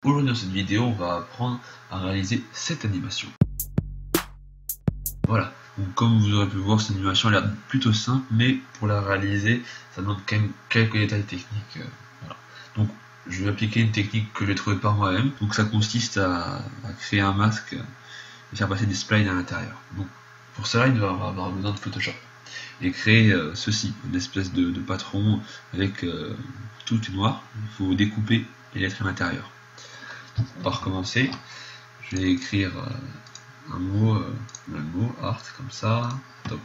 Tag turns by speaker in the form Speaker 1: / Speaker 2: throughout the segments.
Speaker 1: Aujourd'hui dans cette vidéo, on va apprendre à réaliser cette animation. Voilà, donc comme vous aurez pu voir, cette animation elle a l'air plutôt simple, mais pour la réaliser, ça demande quand même quelques détails techniques. Voilà. Donc je vais appliquer une technique que j'ai trouvée par moi-même. Donc ça consiste à créer un masque et faire passer des sprites à l'intérieur. Donc pour cela, il va avoir besoin de Photoshop et créer ceci, une espèce de patron avec tout est noir. Il faut découper les lettres à l'intérieur. On va recommencer. Je vais écrire un mot art comme ça. Top.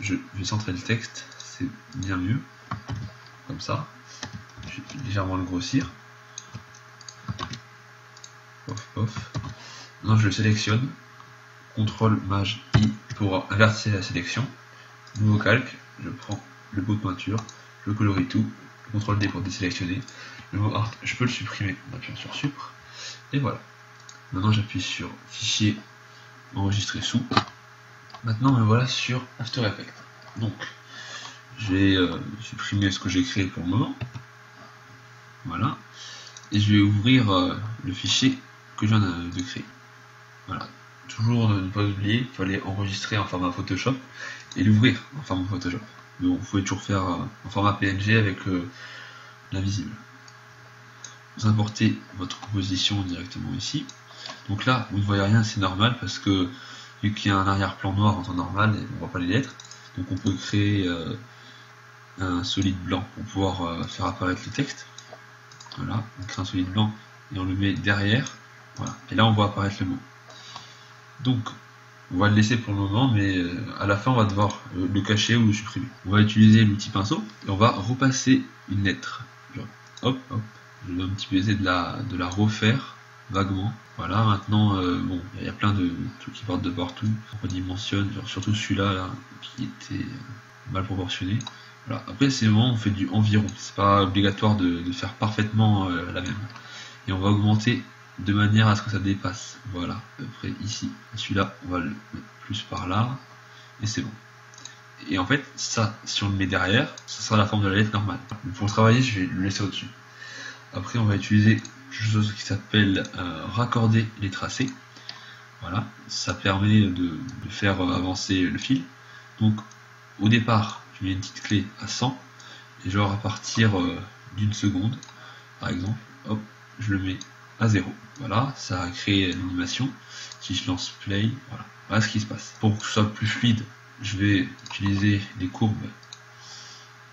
Speaker 1: Je vais centrer le texte, c'est bien mieux. Comme ça. Je vais légèrement le grossir. Pof, pof. Maintenant je le sélectionne. CTRL Maj I pour inverser la sélection. Nouveau calque, je prends le pot de peinture, je colorie tout. CTRL D pour désélectionner. Le mot art, je peux le supprimer en appuyant sur Supr. Et voilà. Maintenant j'appuie sur Fichier, Enregistrer sous. Maintenant me voilà sur After Effects. Donc je vais supprimer ce que j'ai créé pour le moment. Voilà. Et je vais ouvrir le fichier que je viens de créer. Voilà. Toujours ne pas oublier, il fallait enregistrer en format Photoshop et l'ouvrir en format Photoshop. Donc vous pouvez toujours faire en format PNG avec l'invisible. Vous importez votre composition directement ici. Donc là, vous ne voyez rien, c'est normal parce que vu qu'il y a un arrière-plan noir en temps normal, on ne voit pas les lettres. Donc on peut créer un solide blanc pour pouvoir faire apparaître le texte. Voilà, on crée un solide blanc et on le met derrière. Voilà, et là on voit apparaître le mot. Donc on va le laisser pour le moment, mais à la fin on va devoir le cacher ou le supprimer. On va utiliser l'outil pinceau et on va repasser une lettre. Genre, hop, hop. Je vais un petit peu essayer de la refaire vaguement. Voilà, maintenant, bon, il y a plein de trucs qui partent de partout. On redimensionne, surtout celui-là là, qui était mal proportionné. Voilà. Après, c'est vraiment, on fait du environ. C'est pas obligatoire de faire parfaitement la même. Et on va augmenter de manière à ce que ça dépasse. Voilà, à peu près ici. Celui-là, on va le mettre plus par là. Et c'est bon. Et en fait, ça, si on le met derrière, ça sera la forme de la lettre normale. Pour le travailler, je vais le laisser au-dessus. Après, on va utiliser quelque chose qui s'appelle raccorder les tracés. Voilà, ça permet de faire avancer le fil. Donc, au départ, je mets une petite clé à 100 et genre à partir d'une seconde, par exemple, hop, je le mets à 0. Voilà, ça a créé l'animation. Si je lance play, voilà ce qui se passe. Pour que ce soit plus fluide, je vais utiliser des courbes.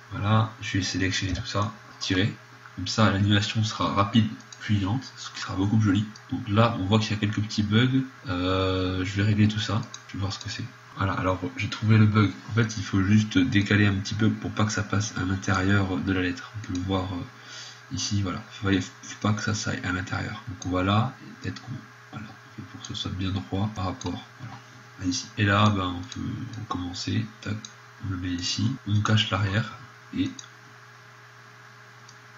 Speaker 1: Voilà, je vais sélectionner tout ça, tirer. Comme ça, l'animation sera rapide, fluide, ce qui sera beaucoup plus joli. Donc là, on voit qu'il y a quelques petits bugs. Je vais régler tout ça. Je vais voir ce que c'est. Voilà, alors j'ai trouvé le bug. En fait, il faut juste décaler un petit peu pour pas que ça passe à l'intérieur de la lettre. On peut le voir ici, voilà. Faut pas que ça aille à l'intérieur. Donc on va là, et peut-être qu'on voilà, pour que ce soit bien droit par rapport à ici. Et là, ben, on peut recommencer. Tac, on le met ici. On cache l'arrière et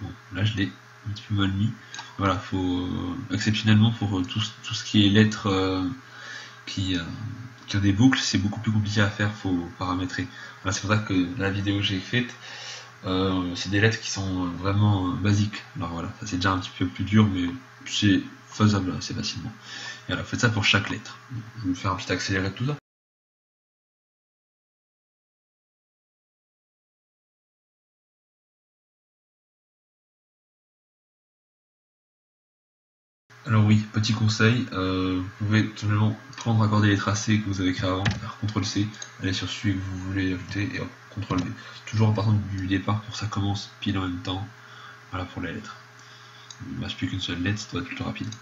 Speaker 1: bon, là je l'ai un petit peu mal mis. Voilà, faut exceptionnellement pour tout ce qui est lettres qui ont des boucles, c'est beaucoup plus compliqué à faire, faut paramétrer. Voilà, c'est pour ça que la vidéo que j'ai faite, c'est des lettres qui sont vraiment basiques. Alors voilà, ça c'est déjà un petit peu plus dur, mais c'est faisable assez facilement. Et voilà, faites ça pour chaque lettre. Je vais faire un petit accéléré de tout ça. Alors oui, petit conseil, vous pouvez tout simplement prendre, raccorder les tracés que vous avez créés avant, faire CTRL-C, aller sur celui que vous voulez ajouter et hop, CTRL-V. Toujours en partant du départ pour que ça commence pile en même temps. Voilà pour les lettres. Il ne reste plus qu'une seule lettre, ça doit être plutôt rapide.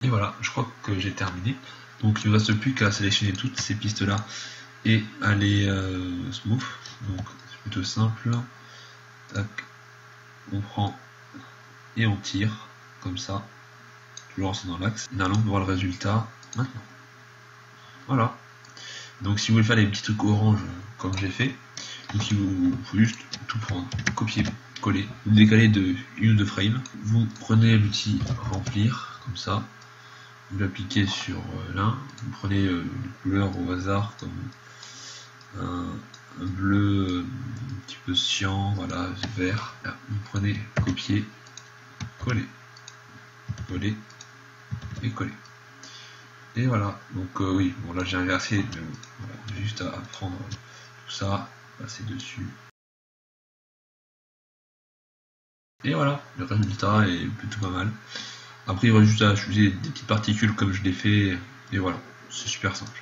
Speaker 1: Et voilà, je crois que j'ai terminé. Donc il ne reste plus qu'à sélectionner toutes ces pistes-là et aller smooth. Donc c'est plutôt simple. Tac, on prend et on tire comme ça, toujours c'est dans l'axe. Et allons voir le résultat maintenant. Voilà. Donc si vous voulez faire des petits trucs orange comme j'ai fait, donc il faut juste tout prendre, copier, coller, vous décaler de une ou deux frames. Vous prenez l'outil remplir comme ça. vous l'appliquez sur l'un, vous prenez une couleur au hasard comme un bleu un petit peu cyan, voilà, vert, là, vous prenez, copier, coller, coller et coller. Et voilà, donc oui, bon là j'ai inversé, mais bon, voilà, juste à prendre tout ça, passer dessus. Et voilà, le résultat est plutôt pas mal. Après il va juste à choisir des petites particules comme je l'ai fait, et voilà, c'est super simple.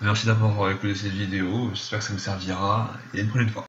Speaker 1: Merci d'avoir écouté cette vidéo, j'espère que ça vous servira, et à une prochaine fois.